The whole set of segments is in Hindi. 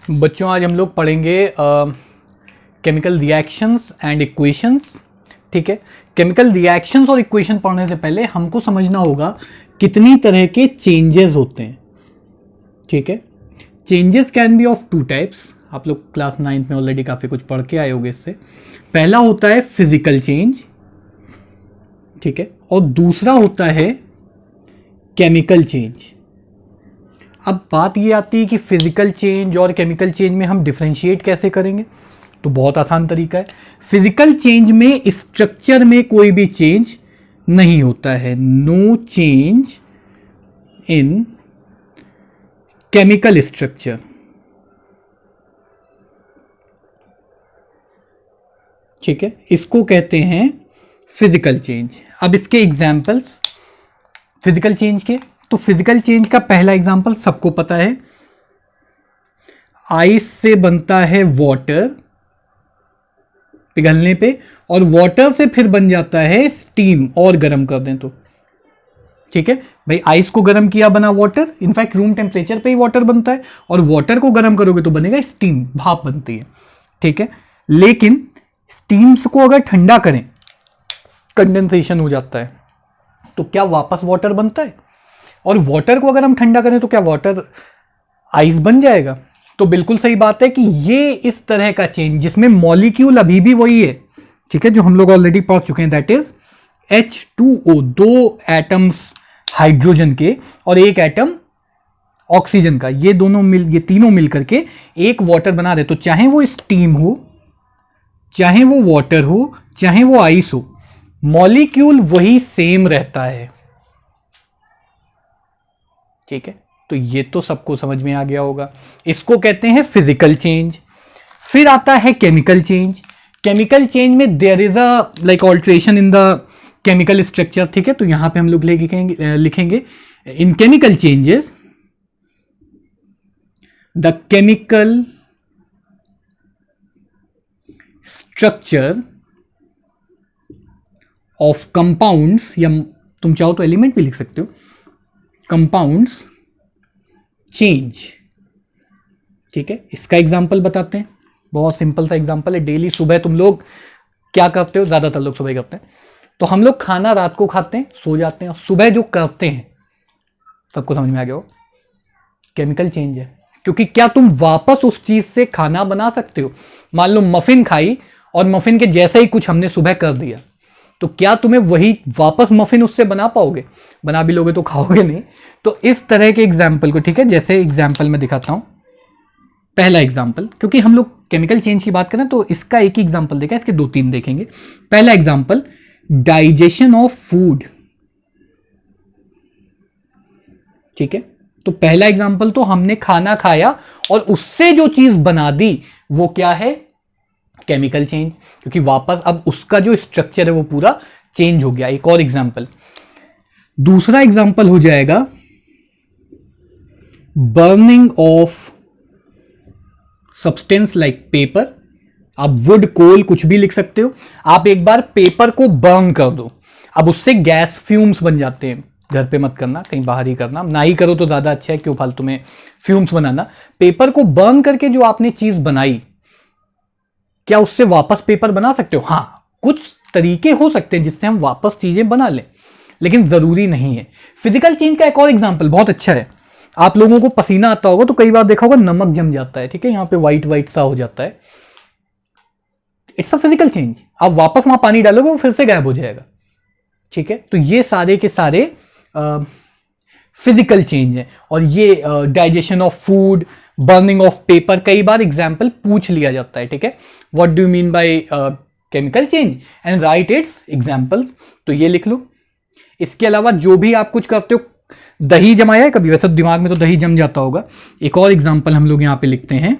बच्चों आज हम लोग पढ़ेंगे केमिकल रिएक्शंस एंड इक्वेशंस। ठीक है, केमिकल रिएक्शंस और इक्वेशन पढ़ने से पहले हमको समझना होगा कितनी तरह के चेंजेस होते हैं। ठीक है, changes can be of two types. आप लोग क्लास 9th में ऑलरेडी काफ़ी कुछ पढ़ के आए होंगे इससे। पहला होता है फिजिकल चेंज, ठीक है, और दूसरा होता है केमिकल चेंज। अब बात ये आती है कि फिजिकल चेंज और केमिकल चेंज में हम डिफरेंशिएट कैसे करेंगे। तो बहुत आसान तरीका है। फिजिकल चेंज में स्ट्रक्चर में कोई भी चेंज नहीं होता है, no change in chemical structure. ठीक है, इसको कहते हैं फिजिकल चेंज। अब इसके एग्जाम्पल्स फिजिकल चेंज के, तो फिजिकल चेंज का पहला एग्जाम्पल सबको पता है, आइस से बनता है वाटर पिघलने पे, और वाटर से फिर बन जाता है स्टीम और गर्म कर दें तो। ठीक है भाई, आइस को गर्म किया बना वाटर, इनफैक्ट रूम टेम्परेचर पे ही वाटर बनता है, और वाटर को गर्म करोगे तो बनेगा स्टीम, भाप बनती है। ठीक है, लेकिन स्टीम्स को अगर ठंडा करें कंडेंसेशन हो जाता है, तो क्या वापस वाटर बनता है? और वाटर को अगर हम ठंडा करें तो क्या वाटर आइस बन जाएगा? तो बिल्कुल सही बात है कि ये इस तरह का चेंज जिसमें मॉलिक्यूल अभी भी वही है, ठीक है, जो हम लोग ऑलरेडी पढ़ चुके हैं, दैट इज H2O, दो एटम्स हाइड्रोजन के और एक एटम ऑक्सीजन का, ये तीनों मिल करके एक वाटर बना रहे। तो चाहे वो स्टीम हो, चाहे वो वाटर हो, चाहे वो आइस हो, मॉलिक्यूल वही सेम रहता है। ठीक है, तो ये तो सबको समझ में आ गया होगा। इसको कहते हैं फिजिकल चेंज। फिर आता है केमिकल चेंज। केमिकल चेंज में there is a like alteration in the chemical structure. ठीक है, तो यहां पे हम लोग लिखेंगे in chemical changes the chemical structure of compounds, या तुम चाहो तो एलिमेंट भी लिख सकते हो, कंपाउंड्स चेंज। ठीक है, इसका एग्जांपल बताते हैं। बहुत सिंपल सा एग्जांपल है। डेली सुबह तुम लोग क्या करते हो? ज्यादातर लोग सुबह करते हैं। तो हम लोग खाना रात को खाते हैं, सो जाते हैं, और सुबह जो करते हैं, सबको समझ में आ गया हो, केमिकल चेंज है। क्योंकि क्या तुम वापस उस चीज से खाना बना सकते हो? मान लो मफिन खाई और मफिन के जैसा ही कुछ हमने सुबह कर दिया, तो क्या तुम्हें वही वापस मफिन उससे बना पाओगे? बना भी लोगे तो खाओगे नहीं। तो इस तरह के एग्जाम्पल को, ठीक है, जैसे एग्जाम्पल में दिखाता हूं। पहला एग्जाम्पल, क्योंकि हम लोग केमिकल चेंज की बात करें तो इसका एक ही एग्जाम्पल देखा, इसके 2-3 देखेंगे। पहला एग्जाम्पल, डाइजेशन ऑफ फूड। ठीक है, तो पहला एग्जाम्पल तो हमने खाना खाया और उससे जो चीज बना दी वो क्या है? केमिकल चेंज, क्योंकि वापस अब उसका जो स्ट्रक्चर है वो पूरा चेंज हो गया। एक और एग्जांपल, दूसरा एग्जांपल हो जाएगा burning of substance like paper. आप वुड, कोल कुछ भी लिख सकते हो। आप एक बार पेपर को बर्न कर दो, अब उससे गैस फ्यूम्स बन जाते हैं। घर पे मत करना, कहीं बाहर ही करना, ना ही करो तो ज्यादा अच्छा है, क्यों फालतू में फ्यूम्स बनाना। पेपर को बर्न करके जो आपने चीज बनाई, क्या उससे वापस पेपर बना सकते हो? हाँ, कुछ तरीके हो सकते हैं जिससे हम वापस चीजें बना लें, लेकिन जरूरी नहीं है। फिजिकल चेंज का एक और एग्जांपल बहुत अच्छा है। आप लोगों को पसीना आता होगा तो कई बार देखा होगा नमक जम जाता है, ठीक है, यहां पे व्हाइट व्हाइट सा हो जाता है। It's a physical change. आप वापस वहां पानी डालोगे वो फिर से गायब हो जाएगा। ठीक है, तो ये सारे के सारे फिजिकल चेंज है। और ये digestion of food, burning of paper, कई बार एग्जाम्पल पूछ लिया जाता है। ठीक है, what do you mean by chemical change and right it's examples. तो ये लिख लो। इसके अलावा जो भी आप कुछ करते हो, दही जमाया है कभी? वैसे दिमाग में तो दही जम जाता होगा। एक और एग्जाम्पल हम लोग यहां पे लिखते हैं,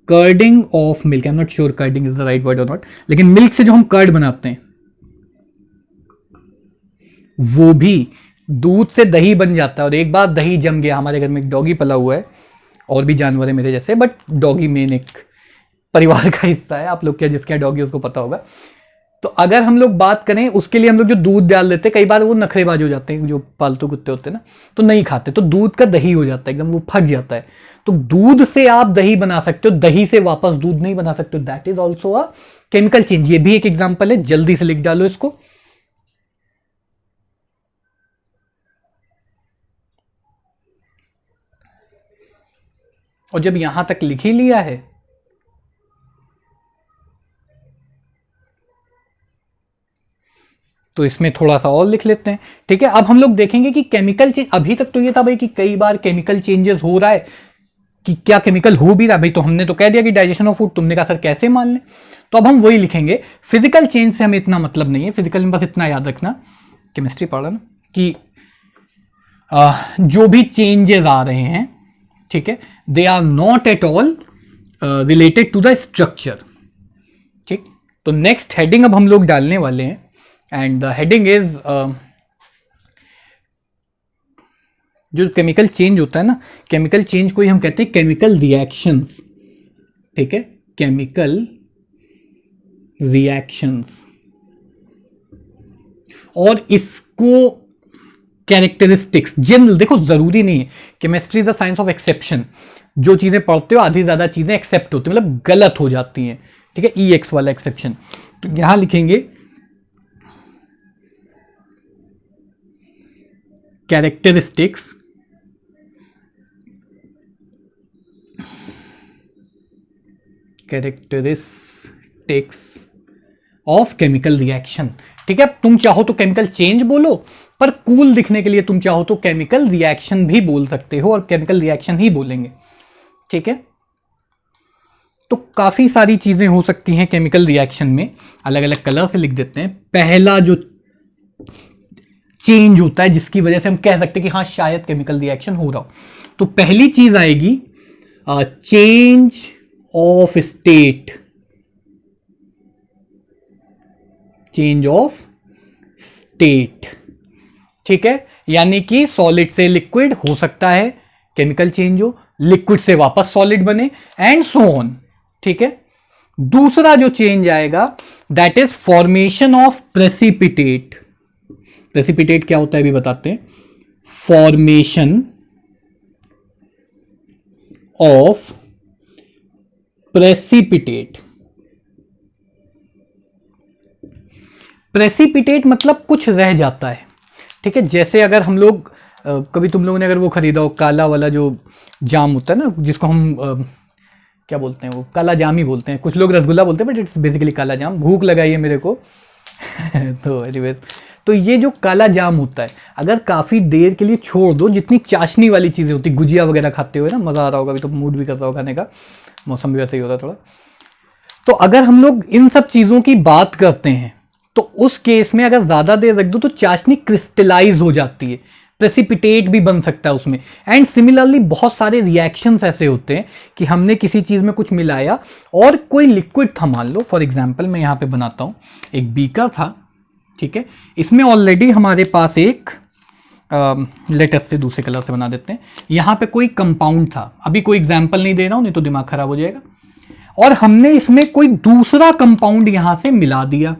curding of milk. I am not sure curding is the right word or not, लेकिन मिल्क से जो हम कर्ड बनाते हैं वो भी दूध से दही बन जाता है। और एक बार दही जम गया, हमारे घर में एक डॉगी पला हुआ है, और भी जानवर है मेरे जैसे, बट डॉगी मेन एक परिवार का हिस्सा है। आप लोग क्या जिसका डॉगी उसको पता होगा। तो अगर हम लोग बात करें उसके लिए हम लोग जो दूध डाल देते हैं, कई बार वो नखरेबाज हो जाते हैं जो पालतू कुत्ते होते हैं ना, तो नहीं खाते, तो दूध का दही हो जाता है, एकदम वो फट जाता है। तो दूध से आप दही बना सकते हो, दही से वापस दूध नहीं बना सकते हो, that is also a chemical change. ये भी एक एग्जाम्पल है, जल्दी से लिख डालो इसको। और जब यहां तक लिख ही लिया है तो इसमें थोड़ा सा और लिख लेते हैं, ठीक है। अब हम लोग देखेंगे कि केमिकल चेंज, अभी तक तो ये था भाई कि कई बार केमिकल चेंजेस हो रहा है, कि क्या केमिकल हो भी रहा है भाई, तो हमने तो कह दिया कि डाइजेशन ऑफ फूड, तुमने कहा सर कैसे मान लें, तो अब हम वही लिखेंगे। फिजिकल चेंज से हमें इतना मतलब नहीं है, फिजिकल में बस इतना याद रखना, केमिस्ट्री पढ़ा ना, कि जो भी चेंजेस आ रहे हैं, ठीक है, they are not at all related to the structure, ठीक। तो नेक्स्ट हेडिंग अब हम लोग डालने वाले हैं, एंड द हेडिंग इज, जो केमिकल चेंज होता है ना, केमिकल चेंज को ही हम कहते हैं केमिकल रिएक्शंस, ठीक है, केमिकल रिएक्शंस। और इसको कैरेक्टरिस्टिक्स जनरल, देखो जरूरी नहीं है, chemistry is the science of exception, जो चीजें पढ़ते हो आधी ज्यादा चीजें एक्सेप्ट होती है, मतलब गलत हो जाती हैं, ठीक है, EX वाला एक्सेप्शन। तो यहां लिखेंगे कैरेक्टरिस्टिक्स ऑफ केमिकल रिएक्शन, ठीक है। तुम चाहो तो केमिकल चेंज बोलो, पर कूल दिखने के लिए तुम चाहो तो केमिकल रिएक्शन भी बोल सकते हो, और केमिकल रिएक्शन ही बोलेंगे, ठीक है। तो काफी सारी चीजें हो सकती हैं केमिकल रिएक्शन में, अलग अलग कलर से लिख देते हैं। पहला जो चेंज होता है जिसकी वजह से हम कह सकते हैं कि हाँ शायद केमिकल रिएक्शन हो रहा हो, तो पहली चीज आएगी change of state, change of state, ठीक है, यानी कि सॉलिड से लिक्विड हो सकता है केमिकल चेंज हो, लिक्विड से वापस सॉलिड बने, एंड सो ऑन, ठीक है। दूसरा जो चेंज आएगा that is formation of precipitate. Precipitate क्या होता है अभी बताते हैं। Formation of precipitate. प्रेसिपिटेट मतलब कुछ रह जाता है, ठीक है। जैसे अगर हम लोग कभी तुम लोगों ने अगर वो खरीदा हो काला वाला जो जाम होता है ना, जिसको हम क्या बोलते हैं, वो काला जाम ही बोलते हैं, कुछ लोग रसगुल्ला बोलते हैं, बट इट्स बेसिकली काला जाम। भूख लगाई है मेरे को तो एनीवेज, तो ये जो काला जाम होता है अगर काफ़ी देर के लिए छोड़ दो, जितनी चाशनी वाली चीज़ें होती, गुजिया वगैरह खाते हुए ना मज़ा आ रहा होगा, अभी तो मूड भी कर रहा होगा खाने का, मौसम भी वैसे ही होता थोड़ा। तो अगर हम लोग इन सब चीज़ों की बात करते हैं तो उस केस में अगर ज़्यादा देर रख दो तो चाशनी क्रिस्टलाइज हो जाती है, प्रेसिपिटेट भी बन सकता है उसमें। एंड सिमिलरली बहुत सारे रिएक्शंस ऐसे होते हैं कि हमने किसी चीज़ में कुछ मिलाया और कोई लिक्विड था, मान लो फॉर एग्जांपल मैं यहाँ पे बनाता हूँ, एक बीकर था, ठीक है, इसमें ऑलरेडी हमारे पास एक लेटेस्ट से दूसरे कलर से बना देते हैं, यहाँ पे कोई कंपाउंड था, अभी कोई एग्जाम्पल नहीं दे रहा हूँ नहीं तो दिमाग खराब हो जाएगा, और हमने इसमें कोई दूसरा कंपाउंड यहाँ से मिला दिया,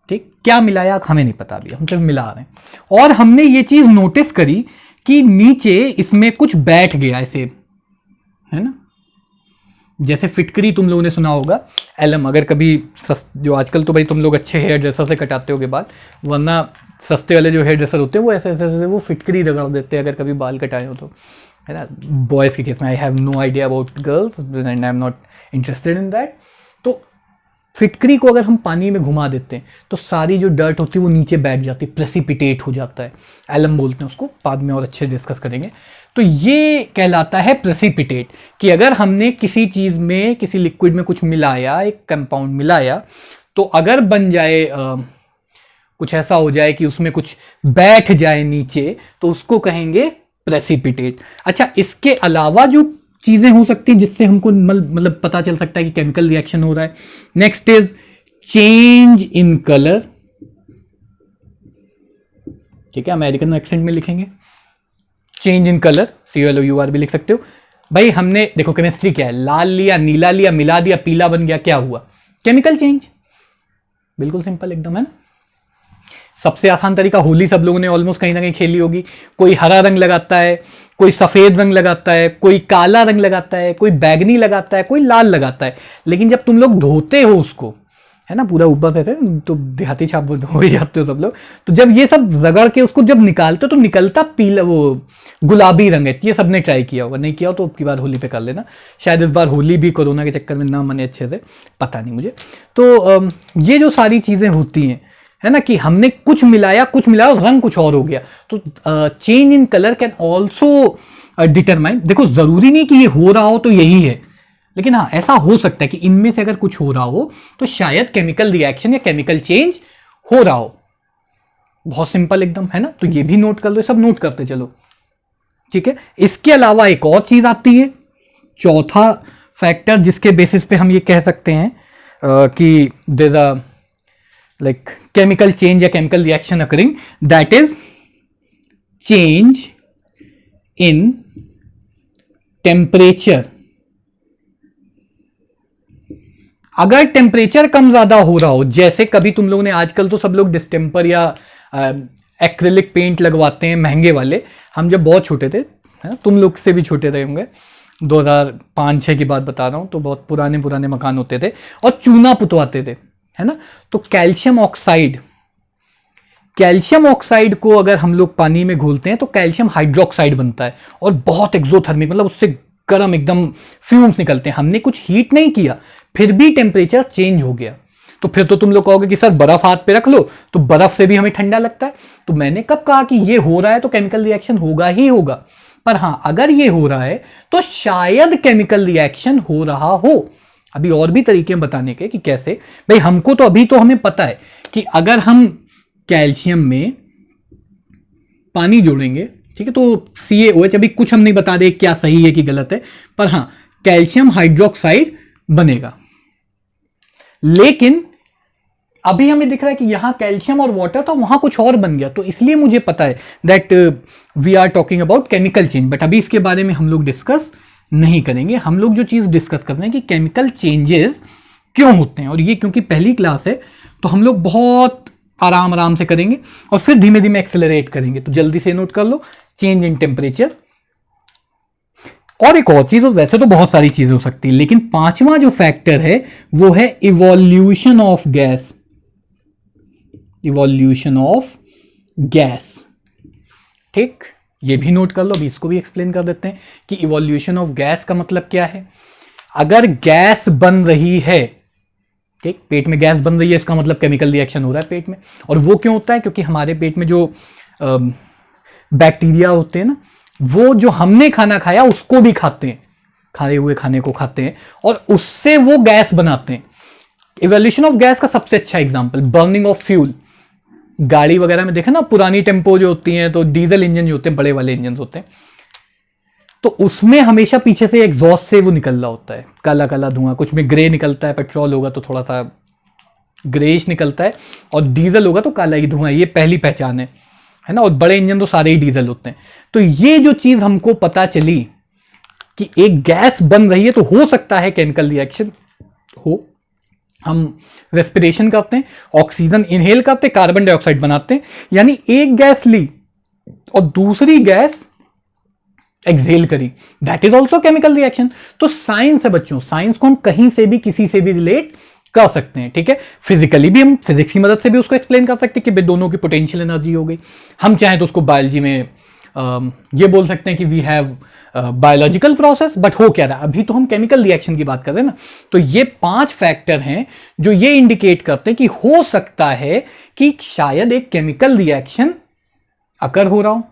ठीक, क्या मिलाया हमें नहीं पता, अभी हम सिर्फ मिला रहे हैं। और हमने ये चीज नोटिस करी कि नीचे इसमें कुछ बैठ गया ऐसे, है ना, जैसे फिटकरी तुम लोगों ने सुना होगा, एलम, अगर कभी जो आजकल तो भाई तुम लोग अच्छे हेयर ड्रेसर से कटाते होगे बाल, वरना सस्ते वाले जो हेयर ड्रेसर होते हैं वो ऐसे ऐसे वो फिटकरी रगड़ देते हैं अगर कभी बाल कटाए हो तो, है ना। बॉयज़ के केस में I have no idea about girls and I am not interested in that. तो फिटकरी को अगर हम पानी में घुमा देते हैं तो सारी जो डर्ट होती है वो नीचे बैठ जाती है, प्रेसिपिटेट हो जाता है, एलम बोलते हैं उसको, बाद में और अच्छे डिस्कस करेंगे। तो ये कहलाता है प्रेसिपिटेट, कि अगर हमने किसी चीज़ में, किसी लिक्विड में कुछ मिलाया, एक कंपाउंड मिलाया, तो अगर बन जाए कुछ ऐसा हो जाए कि उसमें कुछ बैठ जाए नीचे, तो उसको कहेंगे प्रेसिपिटेट। अच्छा, इसके अलावा जो चीजें हो सकती हैं जिससे हमको मतलब पता चल सकता है कि केमिकल रिएक्शन हो रहा है, next is change in colour, ठीक है, अमेरिकन एक्सेंट में लिखेंगे चेंज इन कलर, COLOUR भी लिख सकते हो भाई। हमने देखो केमिस्ट्री क्या है, लाल लिया, नीला लिया, मिला दिया, पीला बन गया, क्या हुआ, केमिकल चेंज। बिल्कुल सिंपल एकदम, है ना। सबसे आसान तरीका, होली सब लोगों ने ऑलमोस्ट कहीं ना कहीं खेली होगी। कोई हरा रंग लगाता है, कोई सफेद रंग लगाता है, कोई काला रंग लगाता है, कोई बैगनी लगाता है, कोई लाल लगाता है। लेकिन जब तुम लोग धोते हो उसको, है ना, पूरा ऊपर से तो देहाती छाप हो ही जाते हो सब लोग। तो जब ये सब रगड़ के उसको जब निकालते हो तो निकलता पीला, वो गुलाबी रंग है। ये सबने ट्राई किया होगा, नहीं किया हो तो अब की बार होली पे कर लेना। शायद इस बार होली भी कोरोना के चक्कर में ना मने अच्छे से, पता नहीं मुझे। तो ये जो सारी चीजें होती हैं, है ना, कि हमने कुछ मिलाया और रंग कुछ और हो गया। तो change in colour can also determine, देखो जरूरी नहीं कि ये हो रहा हो तो यही है, लेकिन हाँ ऐसा हो सकता है कि इनमें से अगर कुछ हो रहा हो तो शायद केमिकल रिएक्शन या केमिकल चेंज हो रहा हो। बहुत सिंपल एकदम, है ना। तो ये भी नोट कर लो, सब नोट करते चलो, ठीक है। इसके अलावा एक और चीज आती है, चौथा फैक्टर, जिसके बेसिस पे हम ये कह सकते हैं कि there a like chemical change या chemical reaction occurring, that is change in temperature। अगर टेम्परेचर कम ज्यादा हो रहा हो, जैसे कभी तुम लोगों ने, आजकल तो सब लोग डिस्टेम्पर या एक्रिलिक पेंट लगवाते हैं महंगे वाले। हम जब बहुत छोटे थे, है ना, तुम लोग से भी छोटे रहे होंगे, 2005-6 की बात बता रहा हूं, तो बहुत पुराने पुराने मकान होते थे और चूना पुतवाते थे, है ना। तो कैल्शियम ऑक्साइड को अगर हम लोग पानी में घोलते हैं तो कैल्शियम हाइड्रोक्साइड बनता है और बहुत एक्सोथर्मिक, मतलब उससे गर्म एकदम फ्यूम्स निकलते हैं। हमने कुछ हीट नहीं किया, फिर भी टेम्परेचर चेंज हो गया। तो फिर तो तुम लोग कहोगे कि सर बर्फ हाथ पे रख लो, तो बर्फ से भी हमें ठंडा लगता है। तो मैंने कब कहा कि ये हो रहा है तो केमिकल रिएक्शन होगा ही होगा। पर हां, अगर ये हो रहा है तो शायद केमिकल रिएक्शन हो रहा हो। अभी और भी तरीके बताने के कि कैसे। भाई हमको तो अभी तो हमें पता है कि अगर हम कैल्शियम में पानी जोड़ेंगे, ठीक है, तो CaOH, अभी कुछ हम नहीं बता रहे क्या सही है कि गलत है, पर हां कैल्शियम हाइड्रोक्साइड बनेगा। लेकिन अभी हमें दिख रहा है कि यहां कैल्शियम और वाटर, तो वहां कुछ और बन गया। तो इसलिए मुझे पता है that we are talking about chemical change. But अभी इसके बारे में हम लोग डिस्कस नहीं करेंगे। हम लोग जो चीज डिस्कस कर रहे हैं कि केमिकल चेंजेस क्यों होते हैं, और ये क्योंकि पहली क्लास है तो हम लोग बहुत आराम से करेंगे और फिर धीमे धीमे एक्सेलरेट करेंगे। तो जल्दी से नोट कर लो, चेंज इन टेम्परेचर। और एक और चीज, वैसे तो बहुत सारी चीजें हो सकती है, लेकिन पांचवा जो फैक्टर है वो है evolution of gas. Evolution of gas, ठीक, ये भी नोट कर लो। अभी इसको भी एक्सप्लेन कर देते हैं कि इवोल्यूशन ऑफ गैस का मतलब क्या है। अगर गैस बन रही है, ठीक, पेट में गैस बन रही है, इसका मतलब केमिकल रिएक्शन हो रहा है पेट में। और वो क्यों होता है? क्योंकि हमारे पेट में जो बैक्टीरिया होते हैं ना, वो जो हमने खाना खाया उसको भी खाते हैं, खाए हुए खाने को खाते हैं और उससे वो गैस बनाते हैं। इवोल्यूशन ऑफ गैस का सबसे अच्छा एग्जांपल बर्निंग ऑफ फ्यूल। गाड़ी वगैरह में देखा ना, पुरानी टेम्पो जो होती हैं, तो डीजल इंजन जो होते हैं, बड़े वाले इंजन होते हैं, तो उसमें हमेशा पीछे से एग्जॉस्ट से वो निकल रहा होता है, काला काला धुआं। कुछ में ग्रे निकलता है, पेट्रोल होगा तो थोड़ा सा ग्रेइश निकलता है, और डीजल होगा तो काला ही धुआं। ये पहली पहचान है ना। और बड़े इंजन तो सारे ही डीजल होते हैं। तो ये जो चीज हमको पता चली कि एक गैस बन रही है, तो हो सकता है केमिकल रिएक्शन हो। हम रेस्पिरेशन करते हैं, ऑक्सीजन इनहेल करते हैं, कार्बन डाइऑक्साइड बनाते हैं, यानी एक गैस ली और दूसरी गैस एक्सहेल करी, that is also chemical reaction. तो साइंस है बच्चों, साइंस को हम कहीं से भी किसी से भी रिलेट कर सकते हैं, ठीक है। फिजिकली भी हम फिजिक्स की मदद से भी उसको एक्सप्लेन कर सकते हैं कि दोनों की पोटेंशियल एनर्जी हो गई। हम चाहें तो उसको बायोलॉजी में ये बोल सकते हैं कि we have biological process. But हो क्या रहा है, अभी तो हम केमिकल रिएक्शन की बात कर रहे हैं ना। तो ये 5 फैक्टर हैं जो ये इंडिकेट करते हैं कि हो सकता है कि शायद एक केमिकल रिएक्शन अकर हो रहा हो।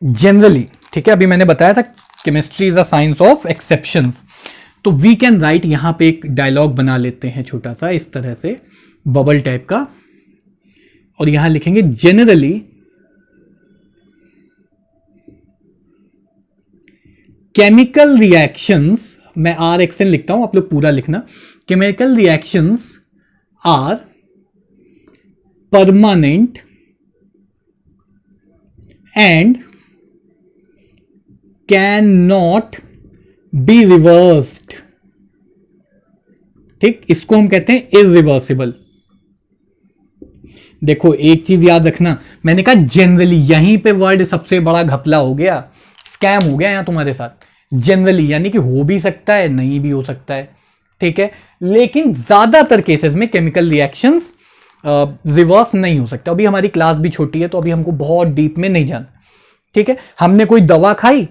जनरली, ठीक है, अभी मैंने बताया था chemistry is a science of exceptions. तो वी कैन राइट, यहां पे एक डायलॉग बना लेते हैं छोटा सा इस तरह से, बबल टाइप का, और यहां लिखेंगे जनरली केमिकल रिएक्शंस, मैं RXN लिखता हूं, आप लोग पूरा लिखना। Chemical reactions are permanent and can not be reversed. ठीक, इसको हम कहते हैं इरिवर्सिबल। देखो एक चीज याद रखना, मैंने कहा जनरली, यहीं पे वर्ड सबसे बड़ा घपला हो गया, स्कैम हो गया यहां तुम्हारे साथ। जनरली यानी कि हो भी सकता है, नहीं भी हो सकता है, ठीक है, लेकिन ज्यादातर केसेस में केमिकल रिएक्शंस रिवर्स नहीं हो सकता। अभी हमारी क्लास भी छोटी है तो अभी हमको बहुत डीप में नहीं जाना, ठीक है। हमने कोई दवा खाई,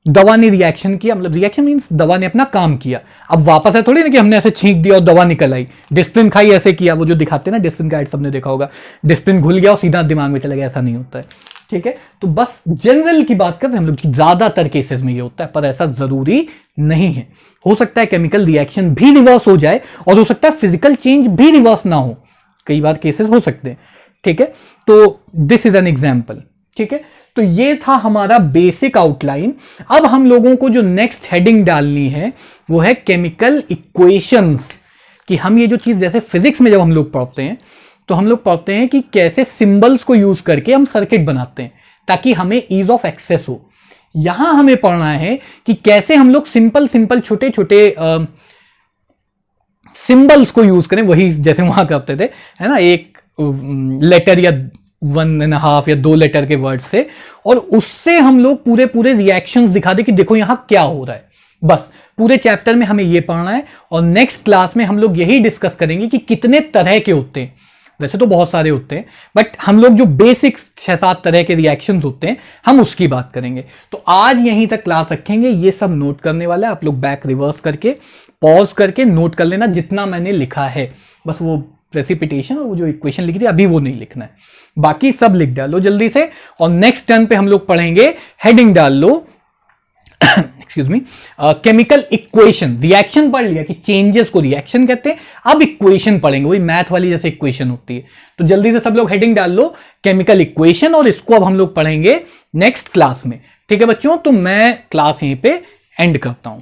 दवा ने रिएक्शन किया, मतलब रिएक्शन मींस दवा ने अपना काम किया, अब वापस है थोड़ी ना कि हमने ऐसे छींक दिया और दवा निकल आई। डिस्प्रिन खाई ऐसे किया, वो जो दिखाते हैं ना डिस्प्रिन का एड सबने देखा होगा, डिस्प्रिन घुल गया और सीधा दिमाग में चला गया, ऐसा नहीं होता है, ठीक है। तो बस जनरल की बात करते हैं हम लोग, ज्यादातर केसेस में ये होता है, पर ऐसा जरूरी नहीं है। हो सकता है केमिकल रिएक्शन भी रिवर्स हो जाए और हो सकता है फिजिकल चेंज भी रिवर्स ना हो, कई बार केसेस हो सकते हैं, ठीक है। तो दिस इज एन एग्जाम्पल, ठीक है। तो ये था हमारा बेसिक आउटलाइन। अब हम लोगों को जो नेक्स्ट हेडिंग डालनी है वो है केमिकल इक्वेशंस, कि हम ये जो चीज जैसे फिजिक्स में जब हम लोग पढ़ते हैं तो हम लोग पढ़ते हैं कि कैसे सिंबल्स को यूज करके हम सर्किट बनाते हैं ताकि हमें ईज ऑफ एक्सेस हो। यहां हमें पढ़ना है कि कैसे हम लोग सिंपल सिंपल छोटे छोटे सिंबल्स को यूज करें, वही जैसे वहां करते थे, है ना, एक लेटर या 1.5 या 2 लेटर के वर्ड से, और उससे हम लोग पूरे पूरे रिएक्शंस दिखा दे कि देखो यहां क्या हो रहा है। बस पूरे चैप्टर में हमें यह पढ़ना है और नेक्स्ट क्लास में हम लोग यही डिस्कस करेंगे कि कितने तरह के होते हैं। वैसे तो बहुत सारे होते हैं, बट हम लोग जो बेसिक 6-7 तरह के रिएक्शंस होते हैं हम उसकी बात करेंगे। तो आज यहीं तक क्लास रखेंगे, ये सब नोट करने वाला है, आप लोग बैक रिवर्स करके पॉज करके नोट कर लेना जितना मैंने लिखा है, बस वो प्रेसिपिटेशन और वो जो इक्वेशन लिखी थी अभी वो नहीं लिखना है, बाकी सब लिख डालो जल्दी से। और नेक्स्ट टर्न पे हम लोग पढ़ेंगे, हेडिंग डाल लो excuse me, chemical equation. Reaction पढ़ लिया कि चेंजेस को रिएक्शन कहते हैं, अब इक्वेशन पढ़ेंगे, वही मैथ वाली जैसे इक्वेशन होती है। तो जल्दी से सब लोग हेडिंग डाल लो केमिकल इक्वेशन, और इसको अब हम लोग पढ़ेंगे नेक्स्ट क्लास में, ठीक है बच्चों। तो मैं क्लास यहीं पे एंड करता हूं।